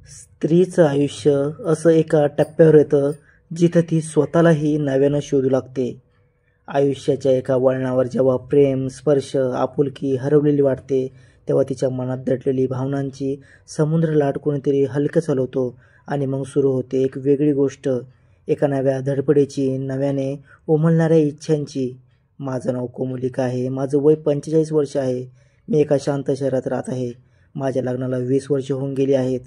स्त्रीचं आयुष्य असं एका टप्प्यावर येतं जिथं ती स्वतःलाही नव्यानं शोधू लागते. आयुष्याच्या एका वळणावर जेव्हा प्रेम, स्पर्श, आपुलकी हरवलेली वाटते, तेव्हा तिच्या मनात दडलेली भावनांची समुद्र लाट कोणीतरी हलकं चालवतो आणि मग सुरू होते एक वेगळी गोष्ट, एका नव्या धडपडीची, नव्याने उमलणाऱ्या इच्छांची. माझं नाव कोमलिका आहे. माझं वय 45 वर्ष आहे. मी एका शांत शहरात राहत आहे. माझ्या लग्नाला 20 वर्ष होऊन गेली आहेत.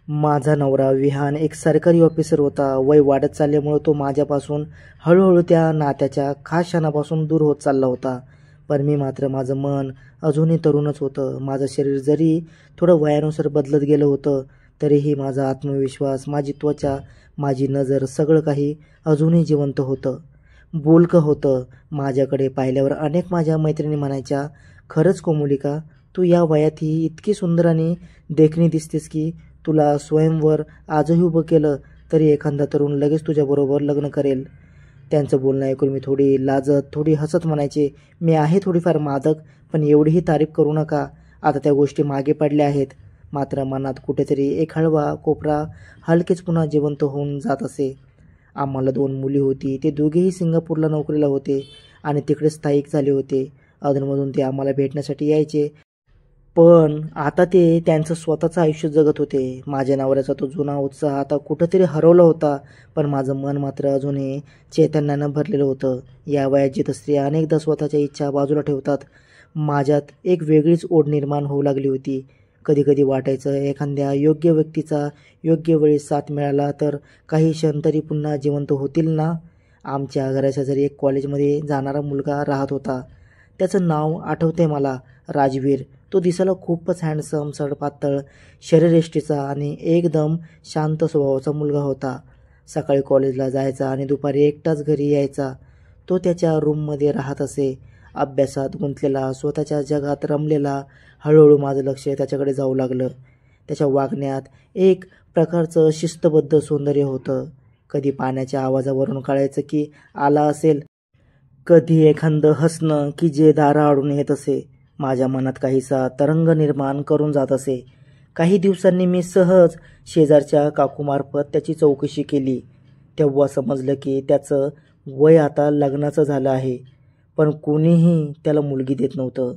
माझा नवरा विहान एक सरकारी ऑफिसर होता. वय वाढत चालल्यामुळे तो माझ्यापासून हळूहळू त्या नात्याच्या खास क्षणापासून दूर होत चालला होता. पण मी मात्र माझं मन अजूनही तरुणच होतं. माझं शरीर जरी थोडं वयानुसार बदलत गेलं होतं, तरीही माझा आत्मविश्वास, माझी त्वचा, माझी नजर, सगळं काही अजूनही जिवंत होतं, बोलकं होतं. माझ्याकडे पाहिल्यावर अनेक माझ्या मैत्रिणी म्हणायच्या, खरंच कोमलिका, तू या वयातही इतकी सुंदर आणि देखणी दिसतेस की तुला स्वयंवर आजही उभं केलं तरी एखादा तरुण लगेच तुझ्याबरोबर लग्न करेल. त्यांचं बोलणं ऐकून मी थोडी लाजत, थोडी हसत म्हणायचे, मी आहे थोडीफार मादक, पण एवढीही तारीफ करू नका. आता त्या गोष्टी मागे पडल्या आहेत. मात्र मनात कुठेतरी एक हळवा कोपरा हलकेच पुन्हा जिवंत होऊन जात असे. आम्हाला 2 मुली होती. ते दोघेही सिंगापूरला नोकरीला होते आणि तिकडे स्थायिक झाले होते. अधूनमधून ते आम्हाला भेटण्यासाठी यायचे. पण आता ते त्यांचं स्वतःचं आयुष्य जगत होते. माझ्या नवऱ्याचा तो जुना उत्साह आता कुठंतरी हरवला होता, पण माझं मन मात्र अजूनही चैतन्यानं भरलेलं होतं. या वयात जिथं स्त्रिया अनेकदा स्वतःच्या इच्छा बाजूला ठेवतात, माझ्यात एक वेगळीच ओढ निर्माण होऊ लागली होती. कधी कधी वाटायचं, एखाद्या योग्य व्यक्तीचा योग्य वेळी साथ मिळाला तर काही क्षण तरी पुन्हा जिवंत होतील ना. आमच्या घराच्या जरी एक कॉलेजमध्ये जाणारा मुलगा राहत होता. त्याचं नाव आठवते मला, राजवीर. तो दिसायला खूपच हँडसम, सडपातळ शरीरयष्टीचा आणि एकदम शांत स्वभावाचा मुलगा होता. सकाळी कॉलेजला जायचा आणि दुपारी एकटाच घरी यायचा. तो त्याच्या रूममध्ये राहत असे, अभ्यासात गुंतलेला, स्वतःच्या जगात रमलेला. हळूहळू माझं लक्ष त्याच्याकडे जाऊ लागलं. त्याच्या वागण्यात एक प्रकारचं शिस्तबद्ध सौंदर्य होतं. कधी पाण्याच्या आवाजावरून कळायचं की आला असेल, कधी एखादं हसणं की जे दाराआडून येत असे. माझ्या मनात काहीसा तरंग निर्माण करून जात असे. काही दिवसांनी मी सहज शेजारच्या काकूमार्फत त्याची चौकशी केली. तेव्हा समजलं की त्याचं वय आता लग्नाचं झालं आहे. पण कोणीही त्याला मुलगी देत नव्हतं,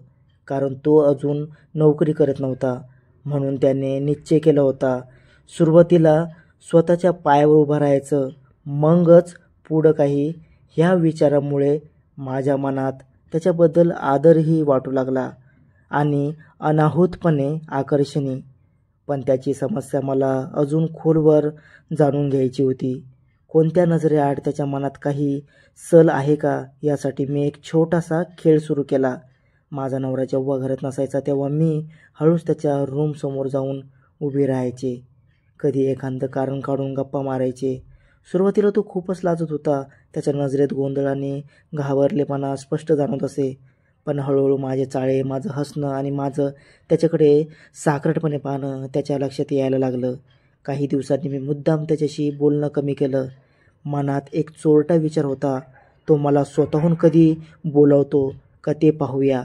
कारण तो अजून नोकरी करत नव्हता. म्हणून त्याने निश्चय केला होता, सुरुवातीला स्वतःच्या पायावर उभं राहायचं, मगच पुढं काही. ह्या विचारामुळे माझ्या मनात त्याच्याबद्दल आदरही वाटू लागला आणि अनाहूतपणे आकर्षणही. पण त्याची समस्या मला अजून खोलवर जाणून घ्यायची होती. कोणत्या नजरेआड त्याच्या मनात काही सल आहे का, यासाठी मी एक छोटासा खेळ सुरू केला. माझा नवरा जेव्हा घरात नसायचा तेव्हा मी हळूच त्याच्या रूमसमोर जाऊन उभी राहायचे. कधी एखादं कारण काढून गप्पा मारायचे. सुरुवातीला तो खूपच लाजत होता. त्याच्या नजरेत गोंधळ आणि घाबरलेपणा स्पष्ट जाणवत असे. पण हळूहळू माझे चाळे, माझं हसणं आणि माझं त्याच्याकडे साकारटपणे पाहणं त्याच्या लक्षात यायला लागलं. काही दिवसांनी मी मुद्दाम त्याच्याशी बोलणं कमी केलं. मनात एक चोरटा विचार होता, तो मला स्वतःहून कधी बोलावतो का ते पाहूया.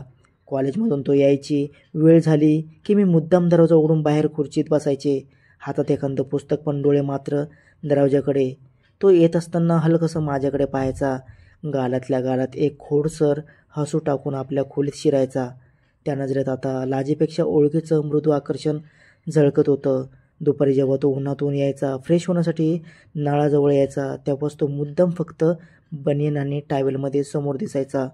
कॉलेजमधून तो यायची वेळ झाली की मी मुद्दाम दरवाजा उघडून बाहेर खुर्चीत बसायचे, हातात एखादं पुस्तक, पण डोळे मात्र दरवाजाकडे. तो येत असताना हलकंसं माझ्याकडे पाहायचा. गालातल्या गालात एक खोडसर हसू टाकून आपल्या खोलीत शिरायचा. त्या नजरेत आता लाजेपेक्षा ओळखीचं मृदू आकर्षण झळकत होतं. दुपारी जेव्हा तो उन्हातून यायचा, फ्रेश होण्यासाठी नळाजवळ यायचा, तेव्हाच तो मुद्दाम फक्त बनियन आणि टावेलमध्ये समोर दिसायचा.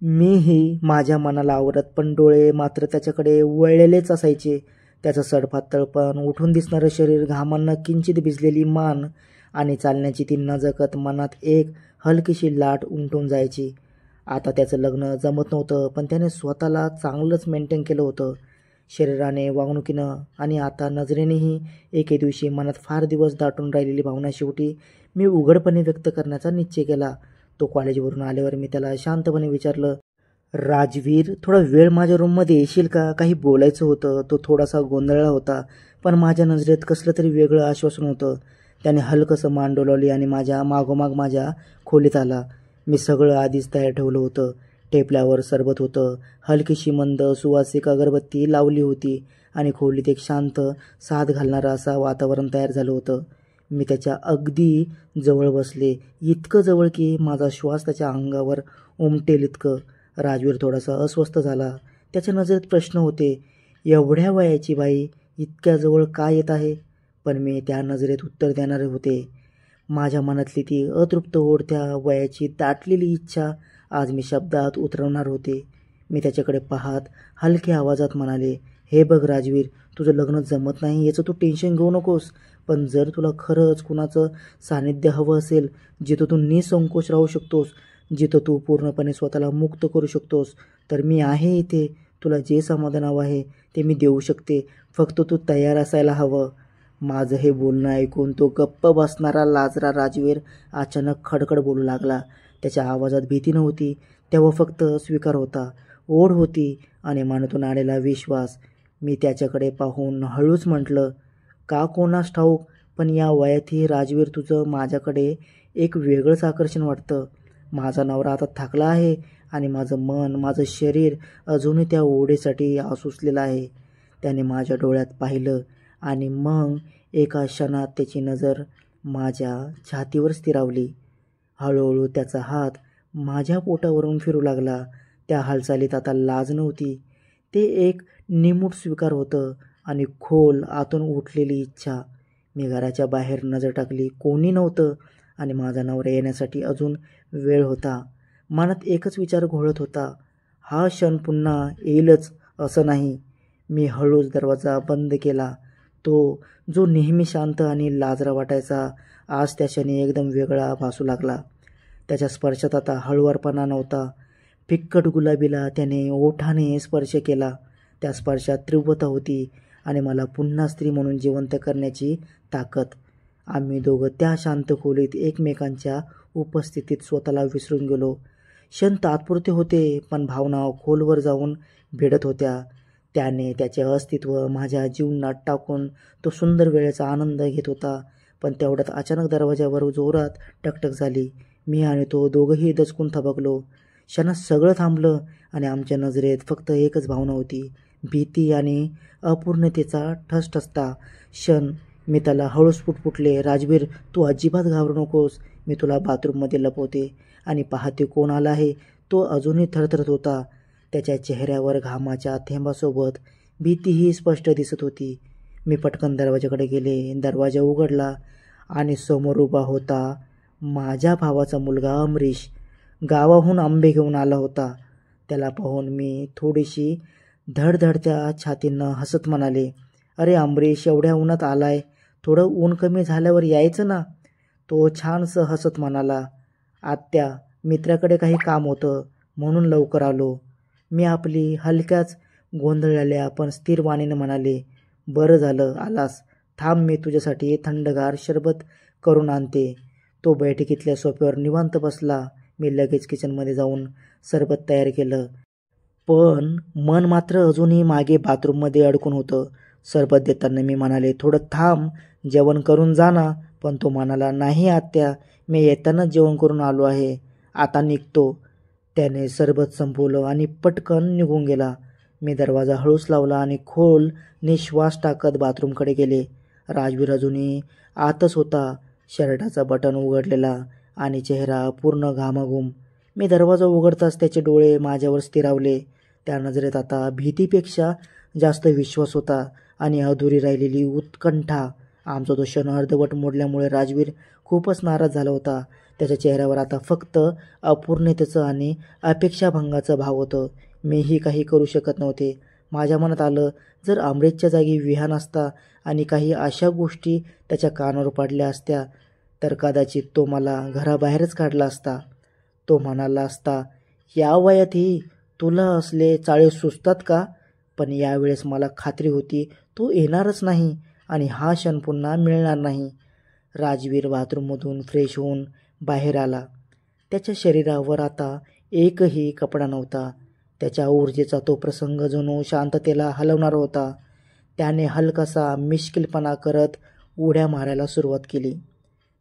मीही माझ्या मनाला आवरत, पण डोळे मात्र त्याच्याकडे वळलेलेच असायचे. त्याचं सडपातळपण, उठून दिसणारं शरीर, घामानं किंचित भिजलेली मान आणि चालण्याची ती नजकत मनात एक हलकीशी लाट उमटून जायची. आता त्याचं लग्न जमत नव्हतं, पण त्याने स्वतःला चांगलंच मेंटेन केलं होतं, शरीराने, वागणुकीनं आणि आता नजरेनेही. एके दिवशी मनात फार दिवस दाटून राहिलेली भावना शेवटी मी उघडपणे व्यक्त करण्याचा निश्चय केला. तो कॉलेजवरून आल्यावर मी त्याला शांतपणे विचारलं, राजवीर, थोडा वेळ माझ्या रूममध्ये येशील का? काही बोलायचं होतं. तो थोडासा गोंधळला होता, पण माझ्या नजरेत कसलं तरी वेगळं आश्वासन होतं. त्याने हलकंसं मान डोलावली आणि माझ्या मागोमाग माझ्या खोलीत आला. मी सगळं आधीच तयार ठेवलं होतं. टेबलावर सरबत होतं, हलकीशी मंद सुवासिक अगरबत्ती लावली होती आणि खोलीत एक शांत साथ घालणारं असं वातावरण तयार झालं होतं. मी त्याच्या अगदी जवळ बसले, इतकं जवळ की माझा श्वास त्याच्या अंगावर उमटेल इतकं. राजवीर थोडासा अस्वस्थ झाला. त्याच्या नजरेत प्रश्न होते. एवढ्या वयाची बाई इतक्या जवळ का येत आहे? पण मी त्या नजरेत उत्तर देणारे होते. माझ्या मनातली ती अतृप्त ओढ, त्या वयाची दाटलेली इच्छा आज मी शब्दात उतरवणार होते. मी त्याच्याकडे पाहत हलक्या आवाजात म्हणाले, हे बघ राजवीर, तुझं लग्न जमत नाही याचं तू टेन्शन घेऊ नकोस. पण जर तुला खरंच कुणाचं सानिध्य हवं असेल, जिथं तू निसंकोच राहू शकतोस, जिथं तू पूर्णपणे स्वतःला मुक्त करू शकतोस, तर मी आहे इथे. तुला जे समाधान हवं आहे ते मी देऊ शकते. फक्त तू तयार असायला हवं. माझं हे बोलणं ऐकून तो गप्प बसणारा लाजरा राजवीर अचानक खडखड बोलू लागला. त्याच्या आवाजात भीती नव्हती, तेव्हा फक्त स्वीकार होता, ओढ होती आणि मनातून आलेला विश्वास. मी त्याच्याकडे पाहून हळूच म्हटलं, का कोणास ठाऊक, पण या वयातही राजवीर तुझं माझ्याकडे एक वेगळंच आकर्षण वाटतं. माझा नवरा आता थकला आहे आणि माझं मन, माझं शरीर अजूनही त्या ओढीसाठी आसुसलेलं आहे. त्याने माझ्या डोळ्यात पाहिलं आणि मग एका क्षणात त्याची नजर माझ्या छातीवर स्थिरावली. हळूहळू त्याचा हात माझ्या पोटावरून फिरू लागला. त्या हालचालीत आता लाज नव्हती, ते एक निमूट स्वीकार होतं आणि खोल आतून उठलेली इच्छा. मी घराच्या बाहेर नजर टाकली. कोणी नव्हतं आणि माझा नवरा येण्यासाठी अजून वेळ होता. मनात एकच विचार घोळत होता, हा क्षण पुन्हा येईलच असं नाही. मी हळूच दरवाजा बंद केला. तो जो नेहमी शांत आणि लाजरा वाटायचा, आज त्या क्षणी एकदम वेगळा भासू लागला. त्याच्या स्पर्शात आता हळुवारपणा नव्हता. फिक्कट गुलाबीला त्याने ओठाने स्पर्श केला. त्या स्पर्शात तीव्रता होती आणि मला पुन्हा स्त्री म्हणून जिवंत करण्याची ताकद. आम्ही दोघं त्या शांत खोलीत एकमेकांच्या उपस्थितीत स्वतःला विसरून गेलो. क्षण तात्पुरते होते, पण भावना खोलवर जाऊन भिडत होत्या. त्याने त्याचे अस्तित्व माझ्या जीवनात टाकून तो सुंदर वेळेचा आनंद घेत होता. पण तेवढ्यात अचानक दरवाजावर जोरात टकटक झाली. मी आणि तो दोघंही दचकून थबकलो. क्षणात सगळं थांबलं आणि आमच्या नजरेत फक्त एकच भावना होती, भीती आणि अपूर्णतेचा ठसठसता क्षण. मी त्याला हळूच पुटपुटले, राजवीर, तू अजिबात घाबरू नकोस. मी तुला बाथरूममध्ये लपवते आणि पाहते कोण आला आहे. तो अजूनही थरथरत होता. त्याच्या चेहऱ्यावर घामाच्या थेंबासोबत भीतीही स्पष्ट दिसत होती. मी पटकन दरवाजाकडे गेले. दरवाजा उघडला आणि समोर उभा होता माझ्या भावाचा मुलगा अमरीश. गावाहून आंबे घेऊन आला होता. त्याला पाहून मी थोडीशी धडधडत्या छातीनं हसत म्हणाले, अरे अमरीश, एवढ्या उन्हात आलाय, थोडं ऊन कमी झाल्यावर यायचं ना. तो छानसं हसत म्हणाला, आत्या, मित्राकडे काही काम होतं म्हणून लवकर आलो. मी आपली हलक्याच गोंधळलेल्या पण स्थिर वाणीनं म्हणाले, बरं झालं आलास. थांब, मी तुझ्यासाठी थंडगार सरबत करून आणते. तो बैठकीतल्या सोफ्यावर निवांत बसला. मी लगेच किचनमध्ये जाऊन सरबत तयार केलं, पण मन मात्र अजूनही मागे बाथरूममध्ये अडकून होतं. सरबत देताना मी म्हणाले, थोडं थांब, जेवण करून जा ना. पण तो म्हणाला, नाही आत्या, मी येतानाच जेवण करून आलो आहे, आता निघतो. त्याने सरबत संपवलं आणि पटकन निघून गेला. मी दरवाजा हळूच लावला आणि खोल निश्वास टाकत बाथरूमकडे गेले. राजवीर अजूनही आतच होता, शर्टाचा बटन उघडलेला आणि चेहरा पूर्ण घामाघूम. मी दरवाजा उघडताच त्याचे डोळे माझ्यावर स्थिरावले. त्या नजरेत आता भीतीपेक्षा जास्त विश्वास होता आणि अधुरी राहिलेली उत्कंठा. आमचा तो क्षण अर्धवट मोडल्यामुळे राजवीर खूपच नाराज झाला होता. त्याच्या चेहऱ्यावर आता फक्त अपूर्णतेचं आणि अपेक्षाभंगाचं भाव होतं. मीही काही करू शकत नव्हते. माझ्या मनात आलं, जर अमरीशच्या जागी विहान असता आणि काही अशा गोष्टी त्याच्या कानावर पडल्या असत्या, तर कदाचित तो मला घराबाहेरच काढला असता. तो म्हणाला असता, या वयातही तुला असले चाळे सुचतात का? पण यावेळेस मला खात्री होती तो येणारच नाही आणि हा क्षण पुन्हा मिळणार नाही. राजवीर बाथरूममधून फ्रेश होऊन बाहेर आला. त्याच्या शरीरावर आता एकही कपडा नव्हता. त्याच्या ऊर्जेचा तो प्रसंग जणू शांततेला हलवणारा होता. त्याने हलकासा मिश्किलपणा करत उड्या मारायला सुरुवात केली.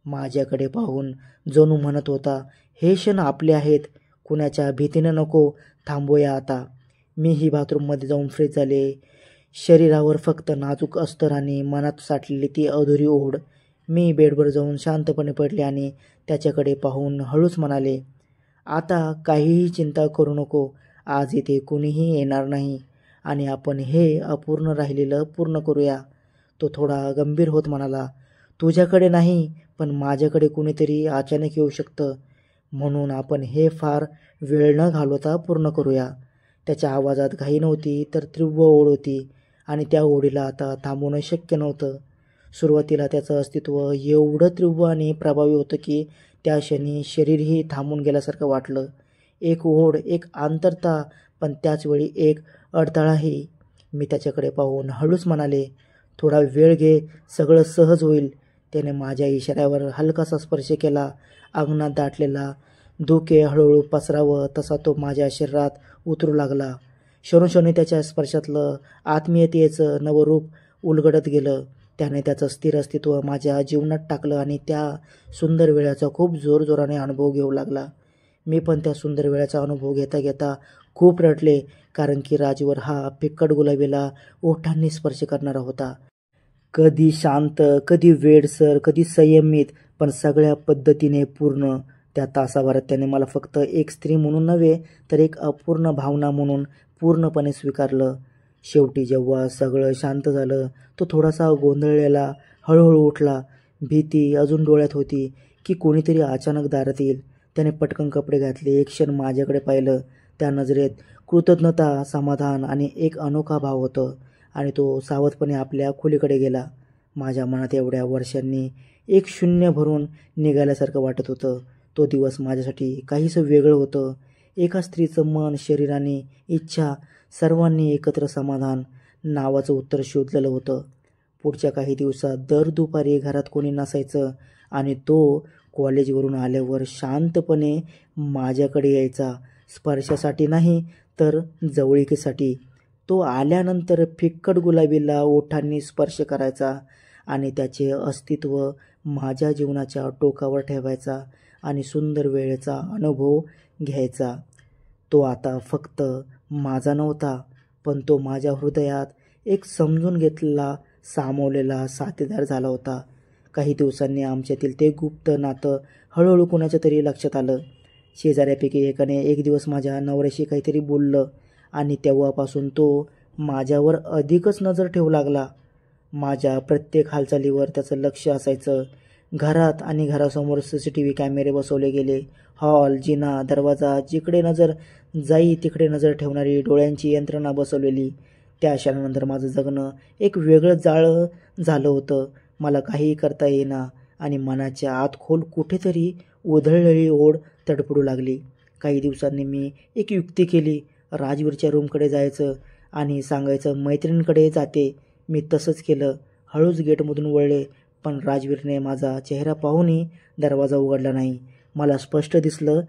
माझ्याकडे पाहून जणू म्हणत होता, हे क्षण आपले आहेत, कुणाच्या भीतीनं नको, थांबूया आता. मीही बाथरूममध्ये जाऊन फ्रेश झाले. शरीरावर फक्त नाजूक अस्तर आणि मनात साठलेली ती अधुरी ओढ. मी बेडवर जाऊन शांतपणे पडले आणि त्याच्याकडे पाहून हळूच म्हणाले, आता काहीही चिंता करू नको. आज इथे कुणीही येणार नाही आणि आपण हे अपूर्ण राहिलेलं पूर्ण करूया. तो थोडा गंभीर होत म्हणाला, तुझ्याकडे नाही, पण माझ्याकडे कुणीतरी अचानक येऊ शकतं, म्हणून आपण हे फार वेळ न घालवता पूर्ण करूया. त्याच्या आवाजात घाई नव्हती, तर तीव्र ओढ होती आणि त्या ओढीला आता थांबवणं शक्य नव्हतं. सुरुवातीला त्याचं अस्तित्व एवढं तीव्र आणि प्रभावी होतं की त्या क्षणी शरीरही थांबून गेल्यासारखं वाटलं. एक ओढ, एक आंतरता, पण त्याचवेळी एक अडथळाही. मी त्याच्याकडे पाहून हळूच म्हणाले, थोडा वेळ घे, सगळं सहज होईल. त्याने माझ्या इशाऱ्यावर हलकासा स्पर्श केला. अंगणात दाटलेला धुके हळूहळू पसरावं तसा तो माझ्या शरीरात उतरू लागला. क्षणोक्षणी त्याच्या स्पर्शातलं आत्मीयतेचं नवं रूप उलगडत गेलं. त्याने त्याचं स्थिर अस्तित्व माझ्या जीवनात टाकलं आणि त्या सुंदर वेळाचा खूप जोरजोराने अनुभव घेऊ लागला. मी पण त्या सुंदर वेळाचा अनुभव घेता घेता खूप रडले, कारण की राजवर हा फिक्कट गुलाबीला ओठांनी स्पर्श करणारा होता. कधी शांत, कधी वेडसर, कधी संयमित, पण सगळ्या पद्धतीने पूर्ण. त्या तासाभरात त्याने मला फक्त एक स्त्री म्हणून नव्हे, तर एक अपूर्ण भावना म्हणून पूर्णपणे स्वीकारलं. शेवटी जेव्हा सगळं शांत झालं, तो थोडासा गोंधळलेला हळूहळू उठला. भीती अजून डोळ्यात होती की कोणीतरी अचानक दारात येईल. त्याने पटकन कपडे घातले, एक क्षण माझ्याकडे पाहिलं. त्या नजरेत कृतज्ञता, समाधान आणि एक अनोखा भाव होतं आणि तो सावधपणे आपल्या खोलीकडे गेला. माझ्या मनात एवढ्या वर्षांनी एक शून्य भरून निघाल्यासारखं वाटत होतं. तो दिवस माझ्यासाठी काहीसं वेगळं होतं. एका स्त्रीचं मन, शरीर आणि इच्छा सर्वांनी एकत्र समाधान नावाचं उत्तर शोधलेलं होतं. पुढच्या काही दिवसात दर दुपारी घरात कोणी नसायचं आणि तो कॉलेजवरून आल्यावर शांतपणे माझ्याकडे यायचा. स्पर्शासाठी नाही, तर जवळीकीसाठी. तो आल्यानंतर फिक्कट गुलाबीला ओठांनी स्पर्श करायचा आणि त्याचे अस्तित्व माझ्या जीवनाच्या टोकावर ठेवायचा आणि सुंदर वेळेचा अनुभव घ्यायचा. तो आता फक्त माझा नव्हता, पण तो माझ्या हृदयात एक समजून घेतलेला, सामावलेला साथीदार झाला होता. काही दिवसांनी आमच्यातील ते गुप्त नातं हळूहळू कुणाच्या तरी लक्षात आलं. शेजाऱ्यापैकी एकाने एक दिवस माझ्या नवऱ्याशी काहीतरी बोललं आणि तेव्हापासून तो माझ्यावर अधिकच नजर ठेवू लागला. माझ्या प्रत्येक हालचालीवर त्याचं लक्ष असायचं. घरात आणि घरासमोर CCTV कॅमेरे बसवले गेले. हॉल, जिना, दरवाजा, जिकडे नजर जाई तिकडे नजर ठेवणारी डोळ्यांची यंत्रणा बसवलेली. त्या क्षणानंतर माझं जगणं एक वेगळं जाळं झालं होतं. मला काहीही करता येईना आणि मनाच्या आत खोल कुठेतरी उधळलेली ओढ तडफडू लागली. काही दिवसांनी मी एक युक्ती केली. राजवीरच्या रूमकडे जायचं आणि सांगायचं, मैत्रिणींकडे जाते. मी तसंच केलं. हळूच गेटमधून वळले, पण राजवीरने माझा चेहरा पाहूनही दरवाजा उघडला नाही. मला स्पष्ट दिसलं,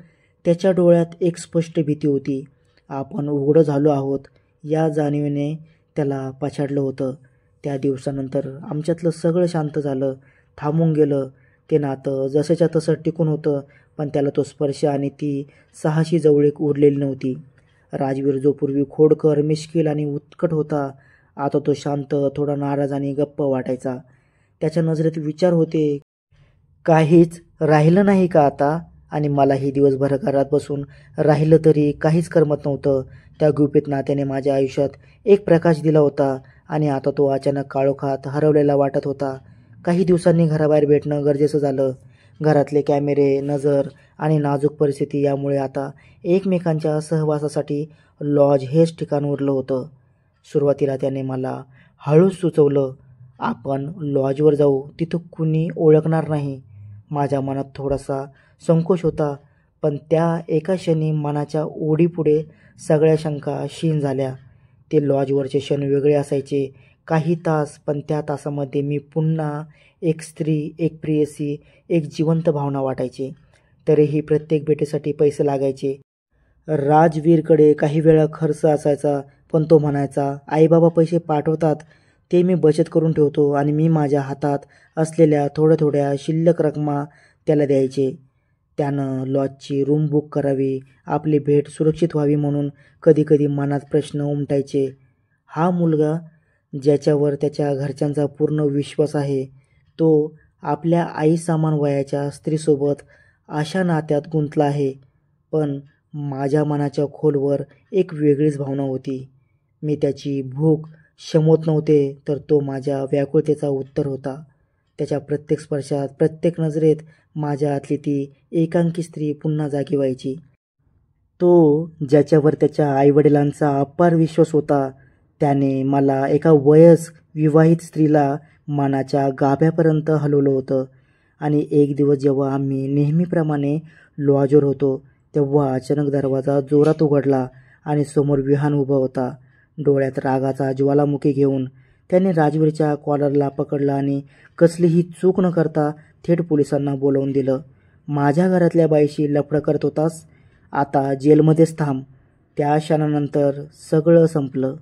त्याच्या डोळ्यात एक स्पष्ट भीती होती. आपण उघडं झालो आहोत या जाणीवेने त्याला पछाडलं होतं. त्या दिवसानंतर आमच्यातलं सगळं शांत झालं, थांबून गेलं. ते नातं जसंच्या तसं टिकून होतं, पण त्याला तो स्पर्श आणि ती साहसी जवळीक उरलेली नव्हती. राजवीर जो पूर्वी खोडकर, मिश्किल आणि उत्कट होता, आता तो शांत, थोडा नाराज आणि गप्प वाटायचा. त्याच्या नजरेत विचार होते, काहीच राहिलं नाही का आता? आणि मलाही दिवसभर घरात बसून राहिलं तरी काहीच करमत नव्हतं. त्या गुपित नात्याने माझ्या आयुष्यात एक प्रकाश दिला होता आणि आता तो अचानक काळोखात हरवलेला वाटत होता. काही दिवसांनी घराबाहेर भेटणं गरजेचं झालं. घरातले कॅमेरे, नजर आणि नाजूक परिस्थिती यामुळे आता एकमेकांच्या सहवासासाठी लॉज हेच ठिकाण उरलं होतं. सुरुवातीला त्याने मला हळूच सुचवलं, आपण लॉजवर जाऊ, तिथं कुणी ओळखणार नाही. माझ्या मनात थोडासा संकोच होता, पण त्या एका क्षणी मनाच्या ओढीपुढे सगळ्या शंका क्षीण झाल्या. ते लॉजवरचे क्षण वेगळे असायचे, काही तास, पण त्या तासामध्ये मी पुन्हा एक स्त्री, एक प्रेयसी, एक जिवंत भावना वाटायची. तरीही प्रत्येक भेटीसाठी पैसे लागायचे. राजवीरकडे काही वेळा खर्च असायचा, पण तो म्हणायचा, आईबाबा पैसे पाठवतात ते मी बचत करून ठेवतो आणि मी माझ्या हातात असलेल्या थोड्या थोड्या शिल्लक रकमा त्याला द्यायचे. त्यानं लॉजची रूम बुक करावी, आपली भेट सुरक्षित व्हावी म्हणून कधीकधी मनात प्रश्न उमटायचे, हा मुलगा ज्याच्यावर त्याच्या घरच्यांचा पूर्ण विश्वास आहे, तो आपल्या आईसमान वयाच्या स्त्रीसोबत अशा नात्यात गुंतला आहे. पण माझ्या मनाच्या खोलवर एक वेगळीच भावना होती. मी त्याची भूक शमवत नव्हते, तर तो माझ्या व्याकुळतेचा उत्तर होता. त्याच्या प्रत्येक स्पर्शात, प्रत्येक नजरेत माझ्या आतली ती एकांकी स्त्री पुन्हा जागी व्हायची. तो ज्याच्यावर त्याच्या आईवडिलांचा अपार विश्वास होता, त्याने मला एका वयस्क विवाहित स्त्रीला मनाच्या गाभ्यापर्यंत हलवलं होतं. आणि एक दिवस जेव्हा आम्ही नेहमीप्रमाणे लॉजवर होतो, तेव्हा अचानक दरवाजा जोरात उघडला आणि समोर विहान उभा होता. डोळ्यात रागाचा ज्वालामुखी घेऊन त्याने राजवीरच्या कॉलरला पकडलं आणि कसलीही चूक न करता थेट पोलिसांना बोलावून दिलं. माझ्या घरातल्या बाईशी लफडं करत होतास, आता जेलमध्येच थांब. त्या क्षणानंतर सगळं संपलं.